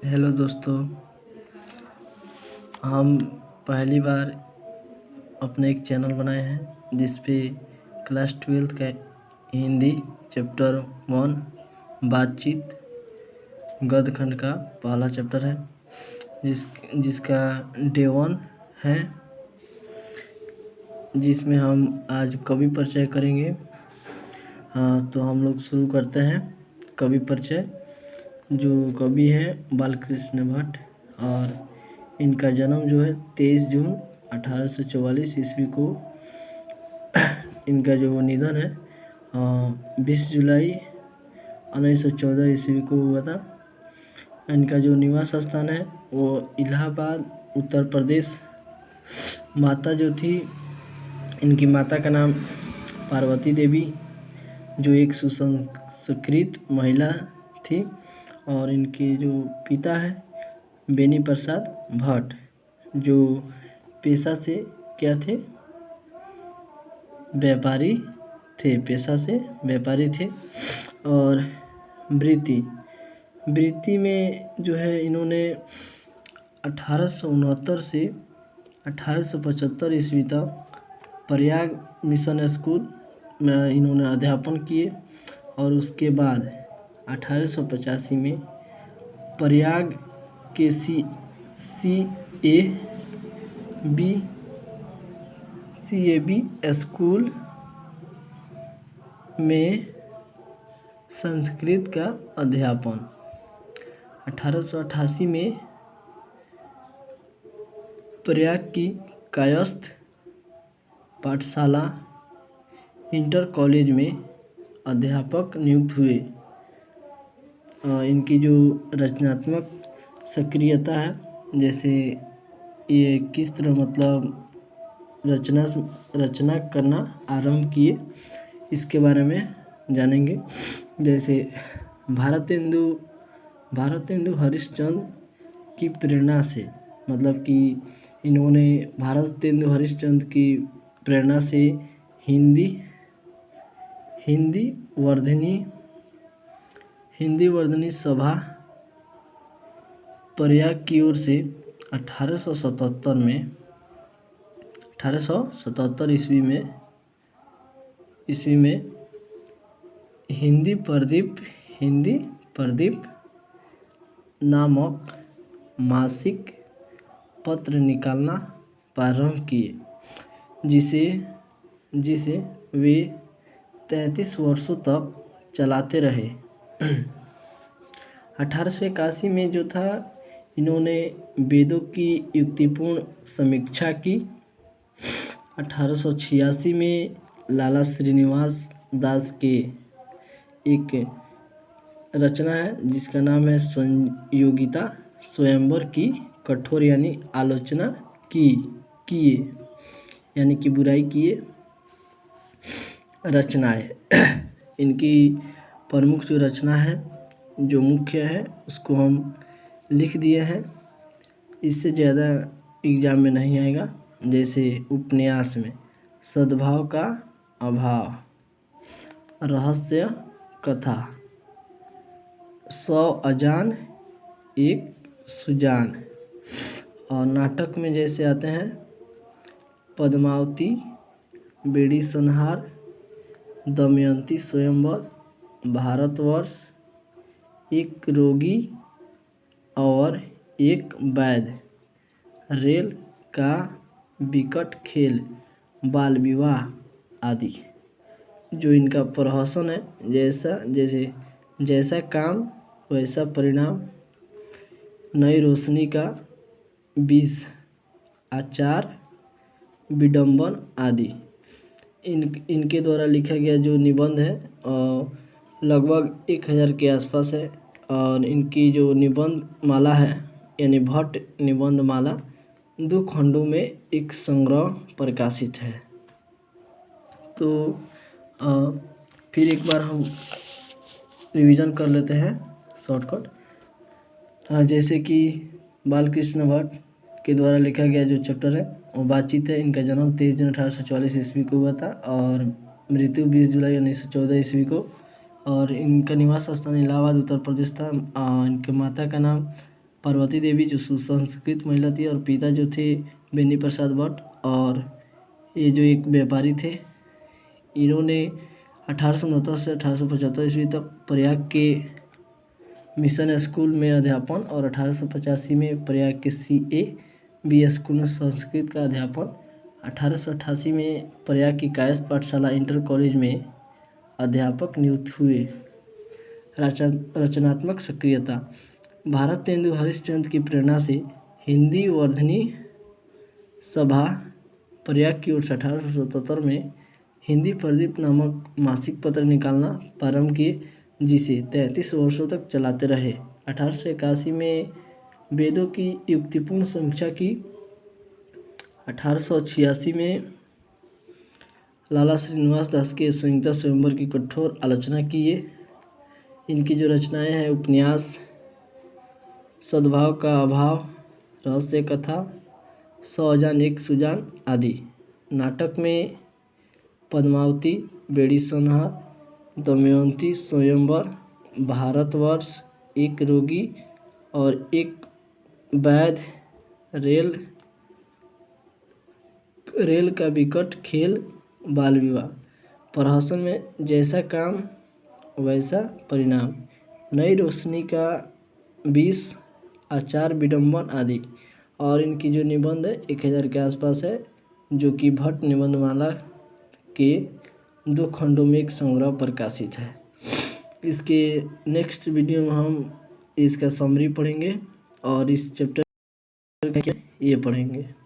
Hello दोस्तों, हम पहली बार अपने एक चैनल बनाए हैं जिस पे क्लास 12th का हिंदी चैप्टर 1 बातचीत गद्य खंड का पहला चैप्टर है जिसका डे 1 है, जिसमें हम आज कवि परिचय करेंगे। तो हम लोग शुरू करते हैं कवि परिचय। जो कवि हैं बालकृष्ण भट्ट, और इनका जन्म जो है 23 जून 1844 ईस्वी को, इनका जो निधन है 20 जुलाई 1914 ईस्वी को हुआ था। इनका जो निवास स्थान है वो इलाहाबाद उत्तर प्रदेश। माता जो थी, इनकी माता का नाम पार्वती देवी, जो एक सुसंस्कृत महिला थी, और इनके जो पिता है बेनी प्रसाद भट्ट, जो पेशा से क्या थे, व्यापारी थे, पेशा से व्यापारी थे। और वृत्ति में जो है इन्होंने 1869 से 1875 ईस्वी तक प्रयाग मिशन स्कूल में इन्होंने अध्यापन किए, और उसके बाद 1885 में प्रयाग के सी ए बी स्कूल में संस्कृत का अध्यापन। 1888 में प्रयाग की कायस्थ पाठशाला इंटर कॉलेज में अध्यापक नियुक्त हुए। इनकी जो रचनात्मक सक्रियता है, जैसे ये किस तरह मतलब रचना करना आरंभ किए, इसके बारे में जानेंगे। जैसे भारतेंदु हरिश्चंद्र की प्रेरणा से, मतलब कि इन्होंने भारतेंदु हरिश्चंद्र की प्रेरणा से हिंदी वर्धनी सभा प्रयाग की ओर से 1877 ईस्वी में हिंदी प्रदीप नामक मासिक पत्र निकालना प्रारंभ किए, जिसे वे 33 वर्षों तक चलाते रहे। 1881 में जो था, इन्होंने वेदों की युक्तिपूर्ण समीक्षा की। 1886 में लाला श्रीनिवास दास के एक रचना है जिसका नाम है संयोगिता स्वयंवर की कठोर यानी आलोचना किए यानी कि बुराई किए रचनाएं। इनकी प्रमुख जो रचना है, जो मुख्य है, उसको हम लिख दिए हैं, इससे ज़्यादा एग्जाम में नहीं आएगा। जैसे उपन्यास में सद्भाव का अभाव, रहस्य कथा, 100 अजान एक सुजान, और नाटक में जैसे आते हैं पद्मावती, बेड़ी संहार, दमयंती स्वयंवर, भारतवर्ष, एक रोगी और एक वैद्य, रेल का विकट खेल, बाल विवाह आदि। जो इनका प्रहसन है, जैसा काम वैसा परिणाम, नई रोशनी का बीज, आचार, विडंबन आदि। इनके द्वारा लिखा गया जो निबंध है लगभग 1000 के आसपास है, और इनकी जो निबंध माला है यानी भट्ट निबंध माला 2 खंडों में एक संग्रह प्रकाशित है। तो फिर एक बार हम रिवीजन कर लेते हैं शॉर्टकट। जैसे कि बालकृष्ण भट्ट के द्वारा लिखा गया जो चैप्टर है वो बातचीत है। इनका जन्म 23 जून 1844 ईस्वी को हुआ था, और मृत्यु 20 जुलाई 1914 ईस्वी को, और इनका निवास स्थान इलाहाबाद उत्तर प्रदेश था। इनके माता का नाम पार्वती देवी जो सुसंस्कृत महिला थी, और पिता जो थे बेनी प्रसाद भट्ट, और ये जो एक व्यापारी थे। इन्होंने 1869 से 1875 ईस्वी तक प्रयाग के मिशन स्कूल में अध्यापन और 1885 में प्रयाग के CAB स्कूल में संस्कृत का अध्यापन। 1888 में प्रयाग की कायस्थ पाठशाला इंटर कॉलेज में अध्यापक नियुक्त हुए। रचनात्मक सक्रियता। भारत तेंदु हरिश्चंद्र की प्रेरणा से हिंदी वर्धनी सभा प्रयाग की ओर से 1877 में हिंदी प्रदीप नामक मासिक पत्र निकालना प्रारंभ किए, जिसे 33 वर्षों तक चलाते रहे। 1881 में वेदों की युक्तिपूर्ण समीक्षा की। 1886 में लाला श्रीनिवास दास के संहिता स्वयंवर की कठोर आलोचना की है। इनकी जो रचनाएं हैं उपन्यास सद्भाव का अभाव, रहस्य कथा, 100 अजान एक सुजान आदि। नाटक में पद्मावती, बेड़ी संहार, दमयंती स्वयंवर, भारतवर्ष, एक रोगी और एक वैध, रेल का विकट खेल, बाल विवाह। प्रहसन में जैसा काम वैसा परिणाम, नई रोशनी का 20, आचार विडंबन आदि। और इनकी जो निबंध है 1000 के आसपास है, जो कि भट्ट निबंधमाला के 2 खंडों में एक संग्रह प्रकाशित है। इसके नेक्स्ट वीडियो में हम इसका समरी पढ़ेंगे और इस चैप्टर ये पढ़ेंगे।